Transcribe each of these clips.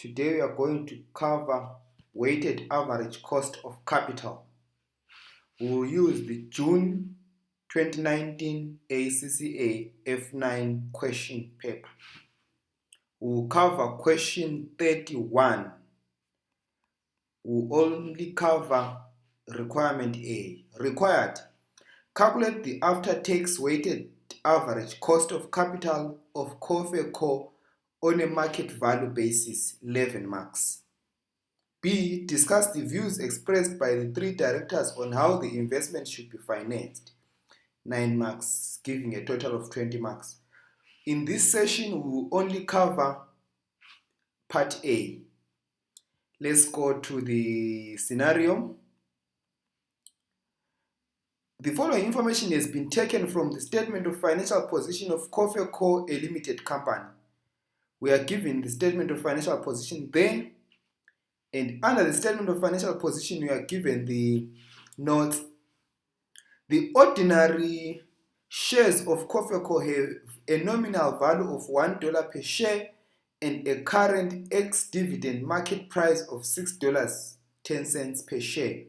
Today we are going to cover weighted average cost of capital. We will use the June 2019 ACCA F9 question paper. We will cover question 31. We will only cover requirement A. Required: calculate the after-tax weighted average cost of capital of Corfe Co on a market value basis, 11 marks. B. Discuss the views expressed by the three directors on how the investment should be financed, 9 marks, giving a total of 20 marks. In this session, we will only cover part A. Let's go to the scenario. The following information has been taken from the statement of financial position of Corfe Co, a limited company. We are given the statement of financial position there, and under the statement of financial position, we are given the notes. The ordinary shares of Corfe Co have a nominal value of $1 per share and a current ex-dividend market price of $6.10 per share.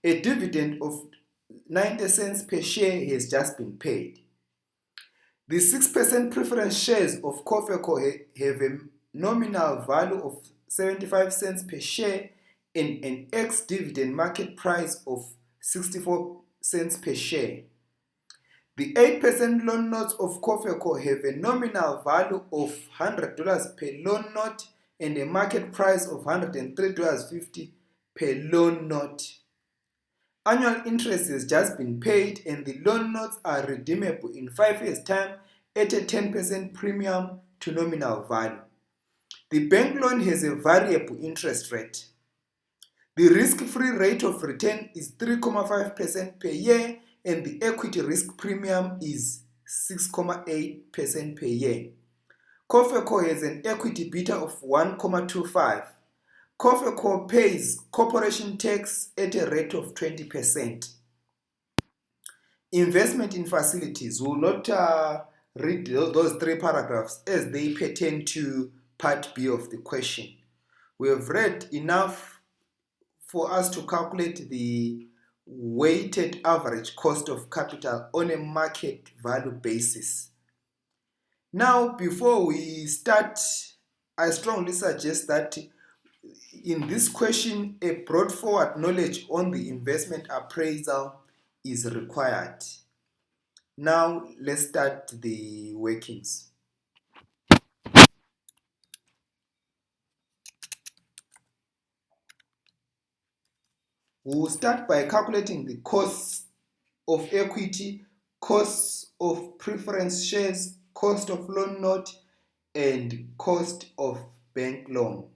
A dividend of 90 cents per share has just been paid. The 6% preference shares of Corfe Co have a nominal value of 75 cents per share and an ex-dividend market price of 64 cents per share. The 8% loan notes of Corfe Co have a nominal value of $100 per loan note and a market price of $103.50 per loan note. Annual interest has just been paid and the loan notes are redeemable in 5 years' time at a 10% premium to nominal value. The bank loan has a variable interest rate. The risk-free rate of return is 3.5% per year and the equity risk premium is 6.8% per year. Corfe Co has an equity beta of 1.25. Corfe Co pays corporation tax at a rate of 20%. Investment in facilities. We will not read those 3 paragraphs as they pertain to part B of the question. We have read enough for us to calculate the weighted average cost of capital on a market value basis. Now, before we start, I strongly suggest that in this question, a broad forward knowledge on the investment appraisal is required. Now, let's start the workings. We will start by calculating the costs of equity, costs of preference shares, cost of loan note, and cost of bank loan.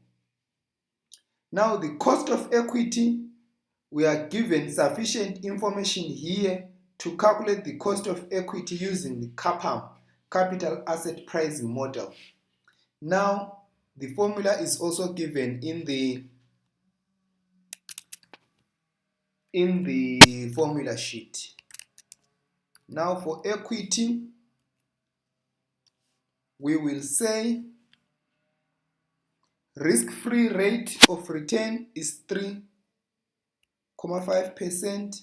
Now, the cost of equity, we are given sufficient information here to calculate the cost of equity using the CAPM, Capital Asset Pricing Model. Now, the formula is also given in the formula sheet. Now, for equity, we will say risk-free rate of return is 3.5%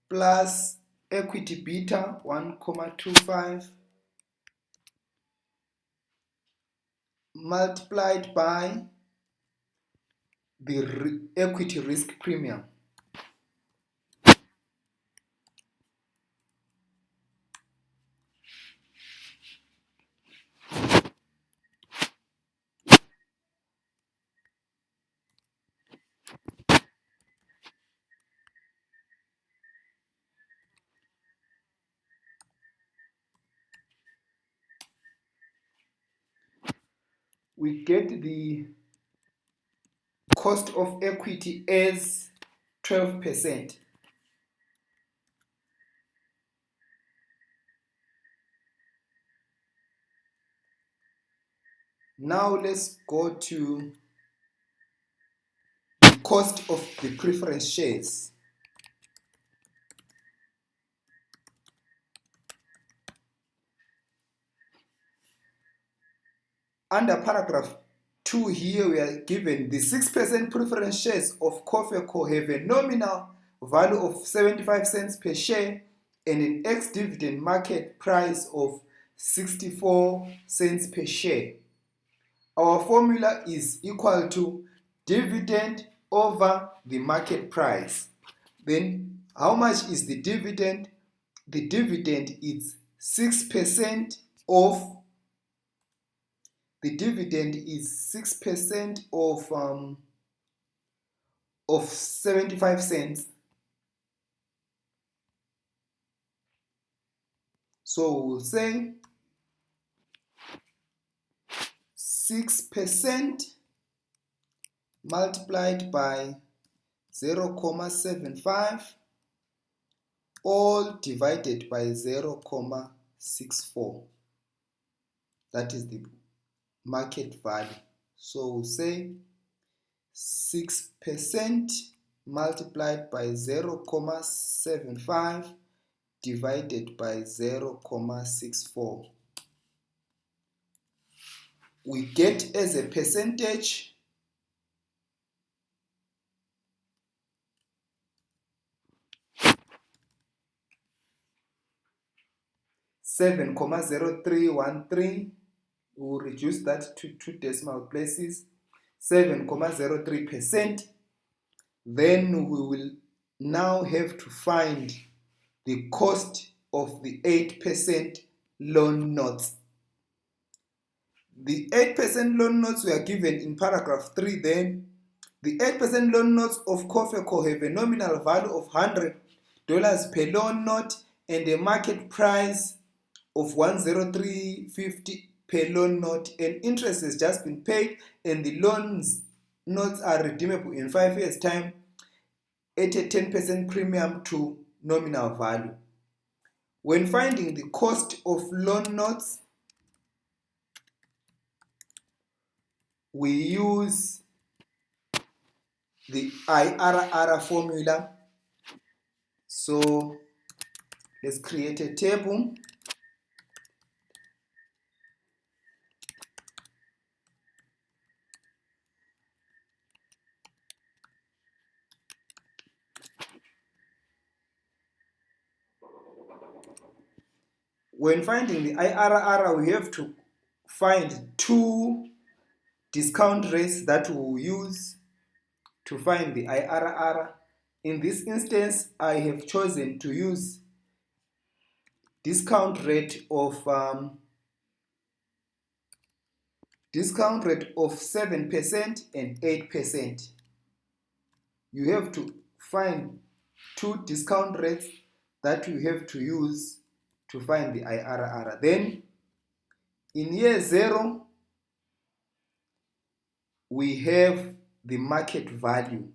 plus equity beta 1.25 multiplied by the equity risk premium. We get the cost of equity as 12%. Now let's go to the cost of the preference shares. Under paragraph 2 here, we are given the 6% preference shares of Corfe Co have a nominal value of 75 cents per share and an ex-dividend market price of 64 cents per share. Our formula is equal to dividend over the market price. Then how much is the dividend? The dividend is 6% of of 75 cents. So we'll say 6% multiplied by 0.75 all divided by 0.64. That is the market value. So we'll say 6% multiplied by 0.75 divided by 0.64. We get as a percentage 7.0313. We will reduce that to 2 decimal places, 7.03%. Then we will now have to find the cost of the 8% loan notes. The 8% loan notes were given in paragraph 3 then. The 8% loan notes of Corfe Co have a nominal value of $100 per loan note and a market price of 103.50 per loan note, and interest has just been paid, and the notes are redeemable in 5 years' time at a 10% premium to nominal value. When finding the cost of loan notes, we use the IRR formula. So let's create a table. When finding the IRR, we have to find 2 discount rates that we will use to find the IRR. In this instance, I have chosen to use discount rate of 7% and 8%. You have to find 2 discount rates that you have to use to find the IRR. Then in year 0, we have the market value.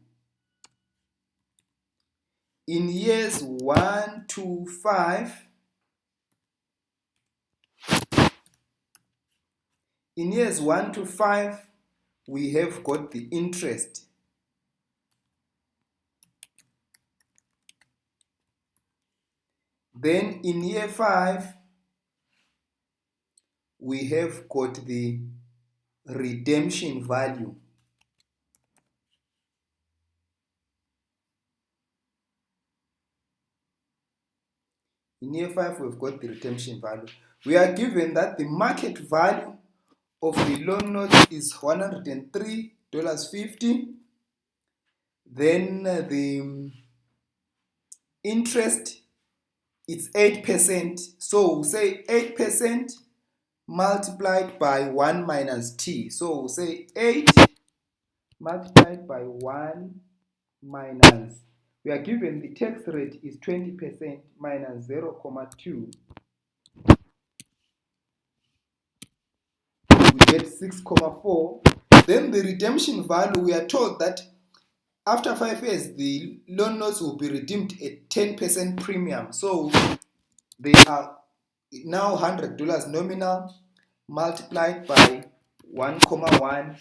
In years 1 to 5, we have got the interest. Then in year 5, we have got the redemption value. In year 5, we've got the redemption value. We are given that the market value of the loan note is $103.50. Then the interest is 8%. So we'll say 8% multiplied by 1 minus t. So we'll say 8 multiplied by 1 minus, we are given the tax rate is 20% minus 0.2. We get 6.4. Then the redemption value, we are told that after 5 years, the loan notes will be redeemed at 10% premium. So they are now $100 nominal multiplied by 1.1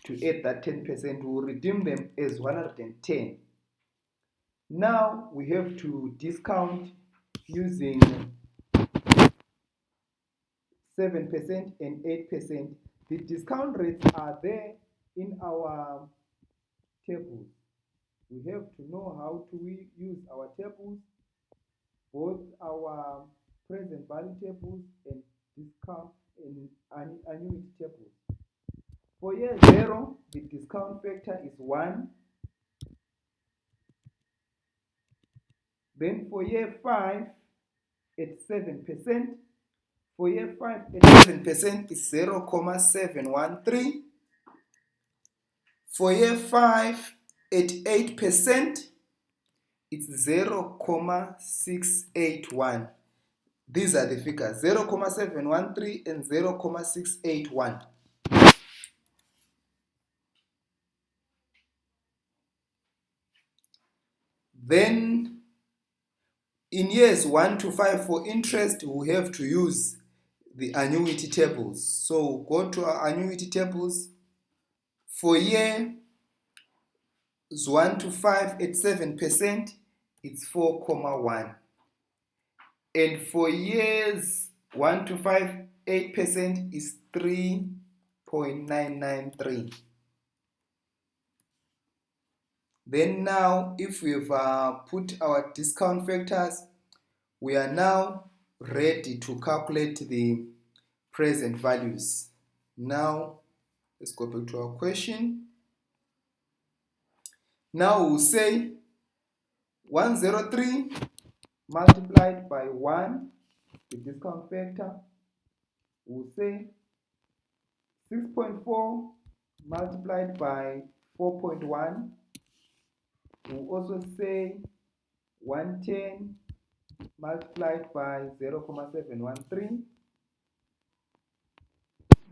to add that 10%. We will redeem them as 110. Now we have to discount using 7% and 8%. The discount rates are there in our tables. We have to know how to use our tables, both our present value tables and discount and annuity tables. For year 0, the discount factor is 1. Then for year 5, at 7%. For year 5 at 7% is 0,713. For year 5 at 8%, it's 0,681. These are the figures, 0,713 and 0,681. Then in years 1 to 5 for interest, we have to use the annuity tables. So go to our annuity tables. For years 1 to 5 at 7%, it's 4,1. And for years 1 to 5, 8% is 3.993. Then now, if we've put our discount factors, we are now ready to calculate the present values. Now, let's go back to our question. Now we'll say 103 multiplied by 1, the discount factor. We'll say 6.4 multiplied by 4.1. We'll also say 110 multiplied by 0,713.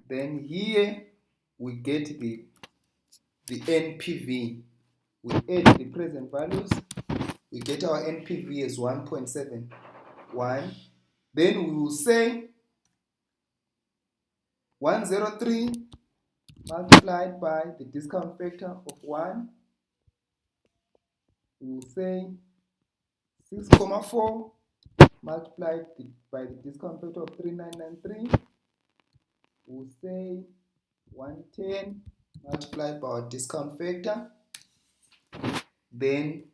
Then here we get the NPV. We add the present values. We get our NPV as 1.71. Then we will say 103 multiplied by the discount factor of 1. We will say 6,4 multiplied by the discount factor of 3993. We will say 110 multiplied by our discount factor. Then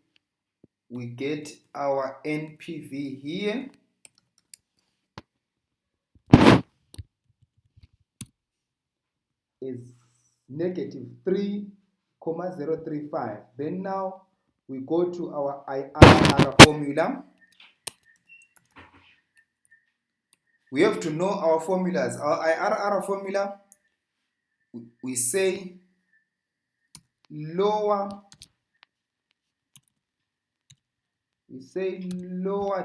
we get our NPV here is negative 3,035. Then now we go to our IRR formula. We have to know our formulas. Our IRR formula, we say lower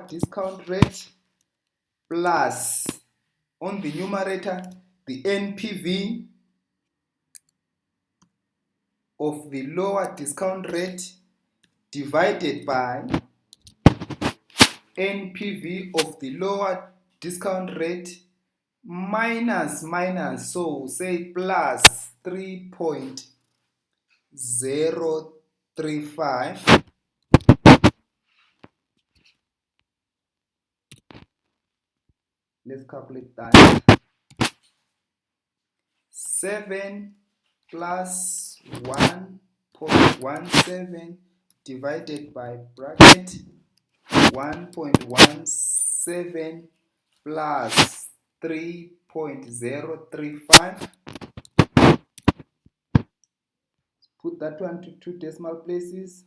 discount rate plus, on the numerator, the NPV of the lower discount rate divided by NPV of the lower discount rate minus, so say plus 3.035. Let's calculate that. 7 plus 1.17 divided by bracket 1.17 plus 3.035. Put that one to 2 decimal places.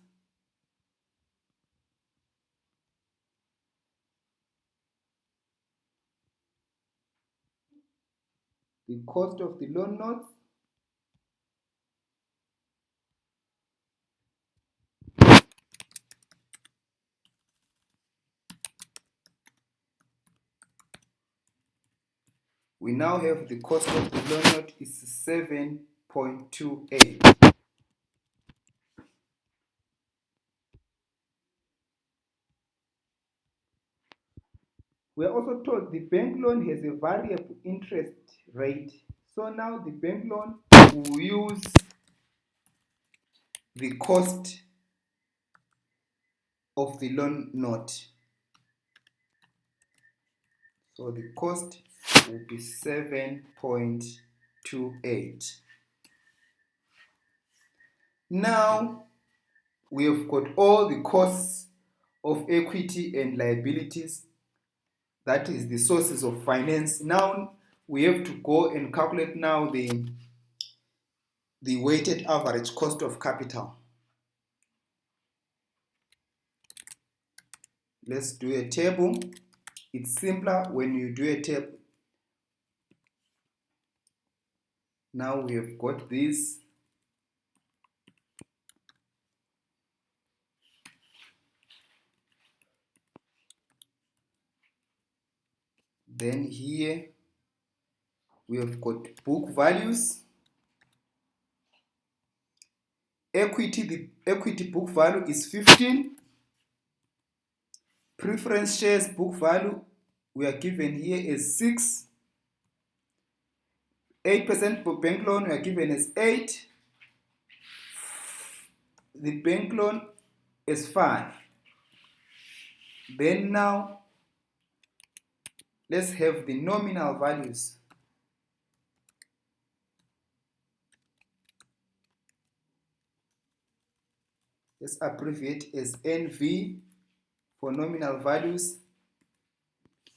The cost of the loan notes. We now have the cost of the loan note is 7.28. We are also told the bank loan has a variable interest rate. So now the bank loan will use the cost of the loan note. So the cost will be 7.28. 28. Now we have got all the costs of equity and liabilities, that is the sources of finance. Now we have to go and calculate now the weighted average cost of capital. Let's do a table. It's simpler when you do a table. Now we have got this. Then here we have got book values. The equity book value is 15. Preference shares book value we are given here is 6. 8% for bank loan we are given as 8. The bank loan is 5. Then now let's have the nominal values. Let's abbreviate as NV for nominal values.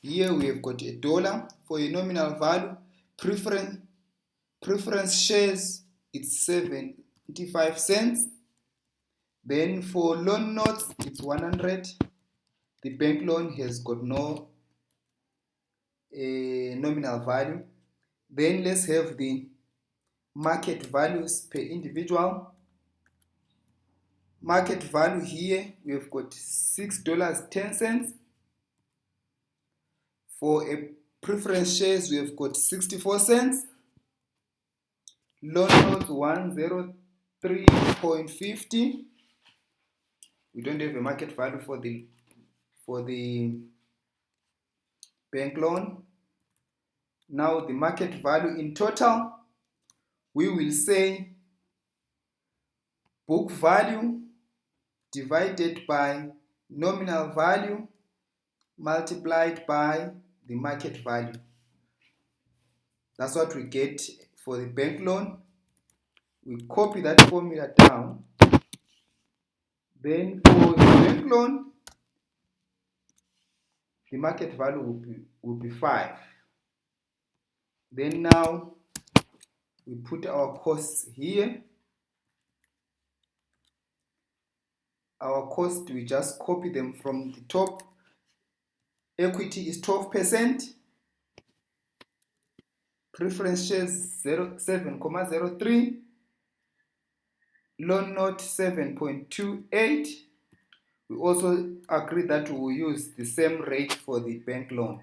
Here we have got $1 for a nominal value. Preference shares, it's 75 cents. Then for loan notes, it's 100. The bank loan has got no nominal value. Then let's have the market values per individual. Market value here, we have got $6.10. For a preference shares, we have got 64 cents. Loan notes 103.50. We don't have a market value for the bank loan. Now the market value in total, we will say book value divided by nominal value multiplied by the market value. That's what we get for the bank loan. We copy that formula down. Then for the bank loan, the market value will be 5. Then now we put our costs here. Our cost, we just copy them from the top. Equity is 12%. Preference shares 7.03. Loan note 7.28. We also agree that we will use the same rate for the bank loan.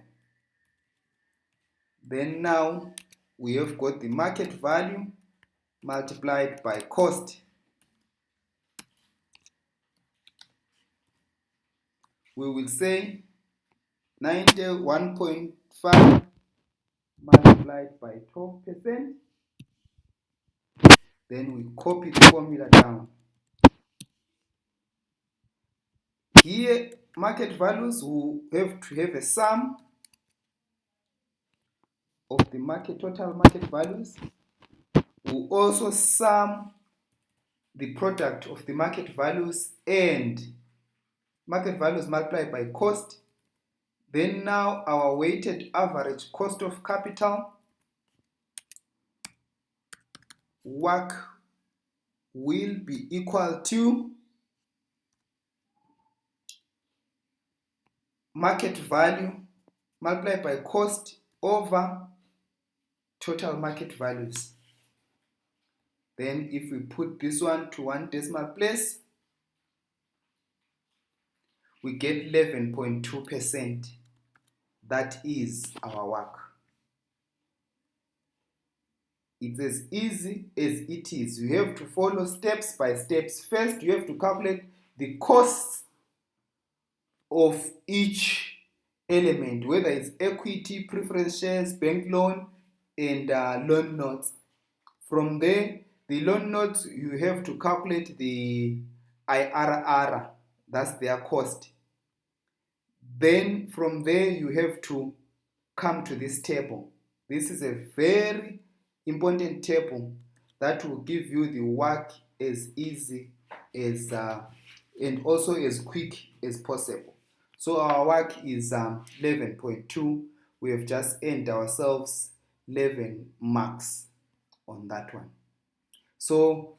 Then now we have got the market value multiplied by cost. We will say 91.5 multiplied by 12%. Then we copy the formula down. Here, market values will have to have a sum of the total market values. We'll also sum the product of the market values and market values multiplied by cost. Then now our weighted average cost of capital, WACC, will be equal to market value multiplied by cost over total market values. Then if we put this one to one decimal place, we get 11.2%. That is our WACC. It's as easy as it is. You have to follow steps by steps. First, you have to calculate the costs of each element, whether it's equity, preference shares, bank loan, and loan notes. From there, the loan notes, you have to calculate the IRR. That's their cost. Then from there, you have to come to this table. This is a very important table that will give you the WACC as easy as and also as quick as possible. So our WACC is 11.2. We have just earned ourselves 11 marks on that one. So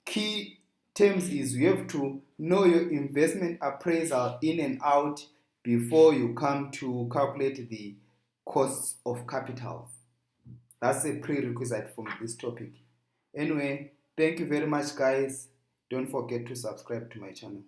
key terms is you have to know your investment appraisal in and out before you come to calculate the costs of capital. That's a prerequisite from this topic. Anyway, thank you very much, guys. Don't forget to subscribe to my channel.